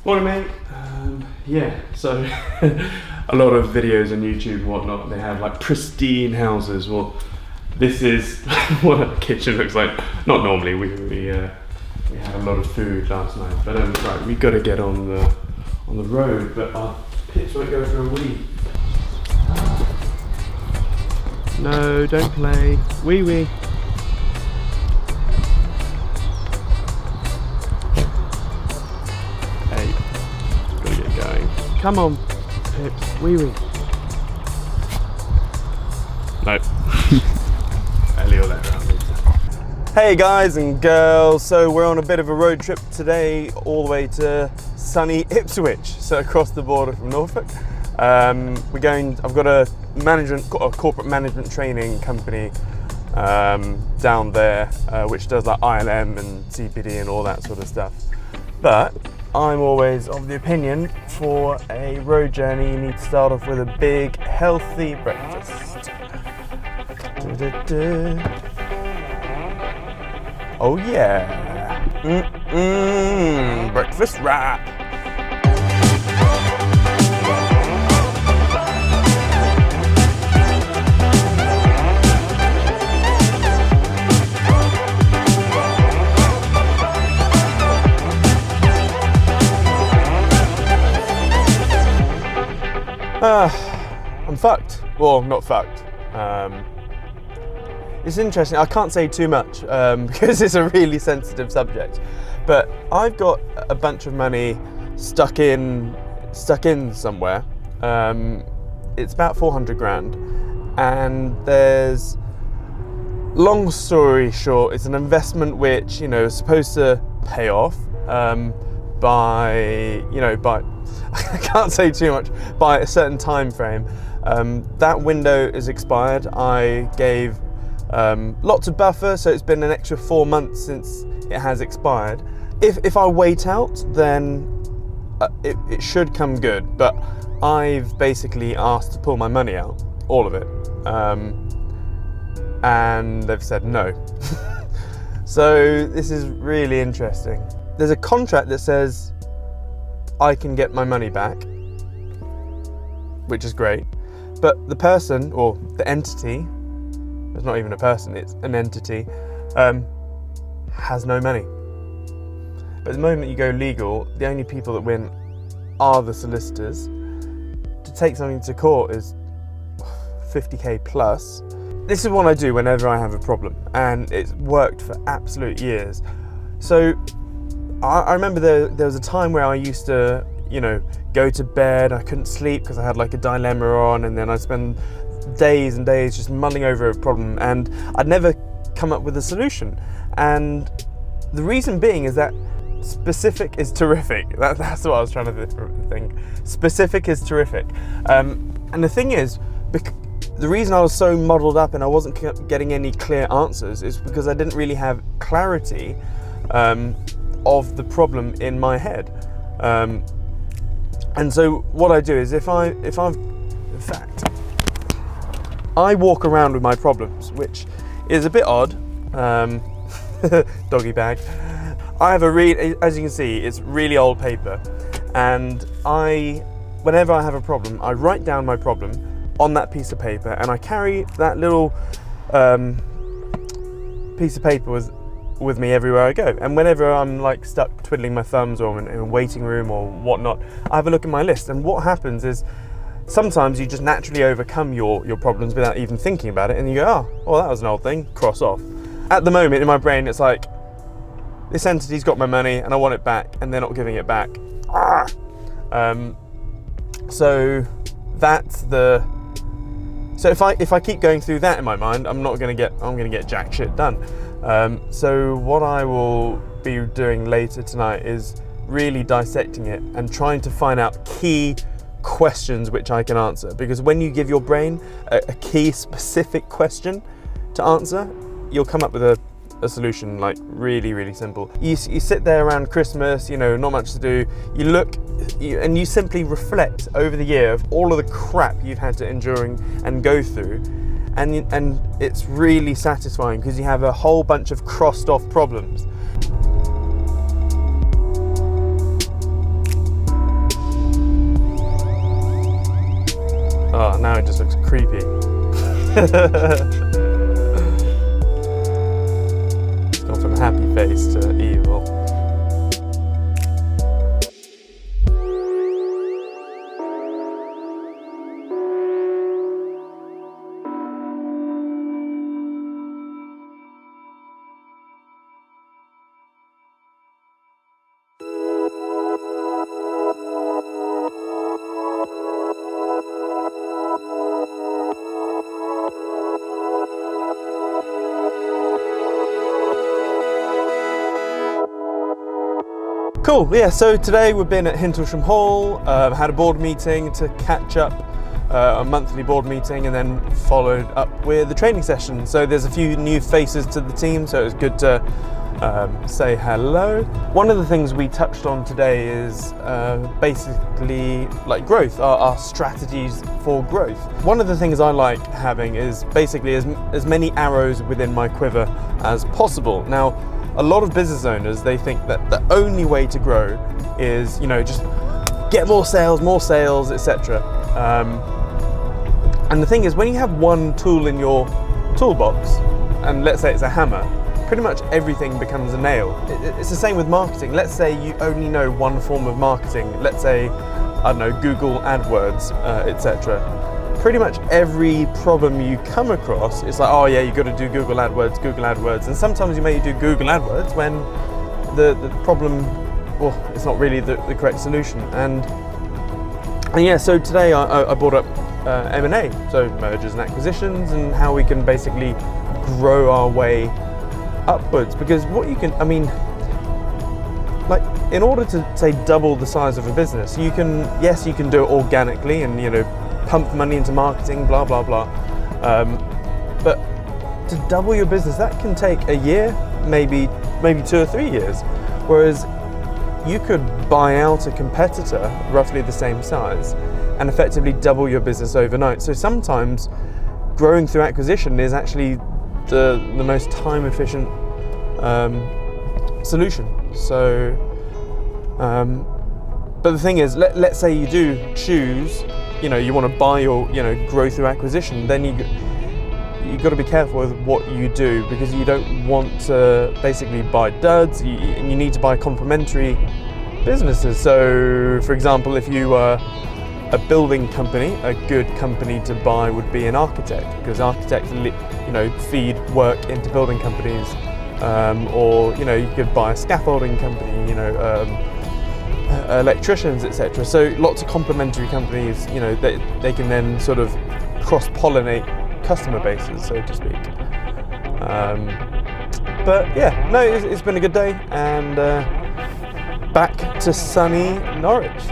Morning, mate. Yeah, so a lot of videos on YouTube and whatnot, they have like pristine houses. Well, this is what a kitchen looks like. Not normally, we had a lot of food last night, but right, we got to get on the road, but our pits won't go for a wee. No, don't play. Wee wee. Hey, gotta get going. Come on, Pips. Wee wee. No. Ellie will let her out later. Hey guys and girls, so we're on a bit of a road trip today, all the way to sunny Ipswich, so across the border from Norfolk. I've got a corporate management training company down there, which does like ILM and CPD and all that sort of stuff. But I'm always of the opinion, for a road journey, you need to start off with a big, healthy breakfast. Oh yeah, breakfast wrap. I'm fucked. Well, not fucked. It's interesting. I can't say too much because it's a really sensitive subject. But I've got a bunch of money stuck in somewhere. It's about 400 grand, and there's, long story short, it's an investment which is supposed to pay off by I can't say too much, by a certain time frame. That window is expired. I gave lots of buffer, so it's been an extra 4 months since it has expired. If I wait out, then it should come good, but I've basically asked to pull my money out, all of it, and they've said no. So this is really interesting. There's a contract that says I can get my money back, which is great, but the person, or the entity, it's not even a person, it's an entity, has no money. But the moment you go legal, the only people that win are the solicitors. To take something to court is 50k plus. This is what I do whenever I have a problem, and it's worked for absolute years. So I remember there was a time where I used to, go to bed, I couldn't sleep because I had like a dilemma on, and then I'd spend days and days just mulling over a problem, and I'd never come up with a solution. And the reason being is that specific is terrific. That's what I was trying to think. Specific is terrific. And the thing is, the reason I was so muddled up and I wasn't getting any clear answers is because I didn't really have clarity of the problem in my head. And so what I do is in fact, I walk around with my problems, which is a bit odd. Doggy bag. I have as you can see, it's really old paper, and whenever I have a problem, I write down my problem on that piece of paper, and I carry that little piece of paper with me everywhere I go. And whenever I'm like stuck twiddling my thumbs, or I'm in a waiting room or whatnot, I have a look at my list. And what happens is, sometimes you just naturally overcome your problems without even thinking about it, and you go, oh, well, that was an old thing, cross off. At the moment in my brain, it's like, this entity's got my money and I want it back, and they're not giving it back. So that's so if I keep going through that in my mind, I'm gonna get jack shit done. So what I will be doing later tonight is really dissecting it and trying to find out key questions which I can answer, because when you give your brain a key specific question to answer, you'll come up with a solution, like really, really simple. You sit there around Christmas, not much to do, you look and you simply reflect over the year of all of the crap you've had to endure and go through, and it's really satisfying because you have a whole bunch of crossed off problems. It's gone from happy face to evil. Cool, yeah, so today we've been at Hintlesham Hall, had a board meeting to catch up, a monthly board meeting, and then followed up with the training session. So there's a few new faces to the team, so it was good to say hello. One of the things we touched on today is basically like growth, our strategies for growth. One of the things I like having is basically as many arrows within my quiver as possible. Now, a lot of business owners, they think that the only way to grow is, just get more sales, etc. And the thing is, when you have one tool in your toolbox, and let's say it's a hammer, pretty much everything becomes a nail. It's the same with marketing. Let's say you only know one form of marketing. Let's say, I don't know, Google AdWords, etc. Pretty much every problem you come across, it's like, oh yeah, you got to do Google AdWords. And sometimes you may do Google AdWords when the problem, well, it's not really the correct solution. And yeah, so today I brought up M&A, so mergers and acquisitions, and how we can basically grow our way upwards. Because what you can, like, in order to say double the size of a business, you can do it organically and, pump money into marketing, blah, blah, blah. But to double your business, that can take a year, maybe 2 or 3 years. Whereas you could buy out a competitor roughly the same size and effectively double your business overnight. So sometimes growing through acquisition is actually the most time efficient solution. So, but the thing is, let's say you do choose, you want to buy or grow through acquisition, then you got to be careful with what you do, because you don't want to basically buy duds. You need to buy complementary businesses. So, for example, if you were a building company, a good company to buy would be an architect, because architects, feed work into building companies. Or you could buy a scaffolding company, electricians, etc. So lots of complementary companies, they can then sort of cross-pollinate customer bases, so to speak. But yeah, no, it's been a good day, and back to sunny Norwich.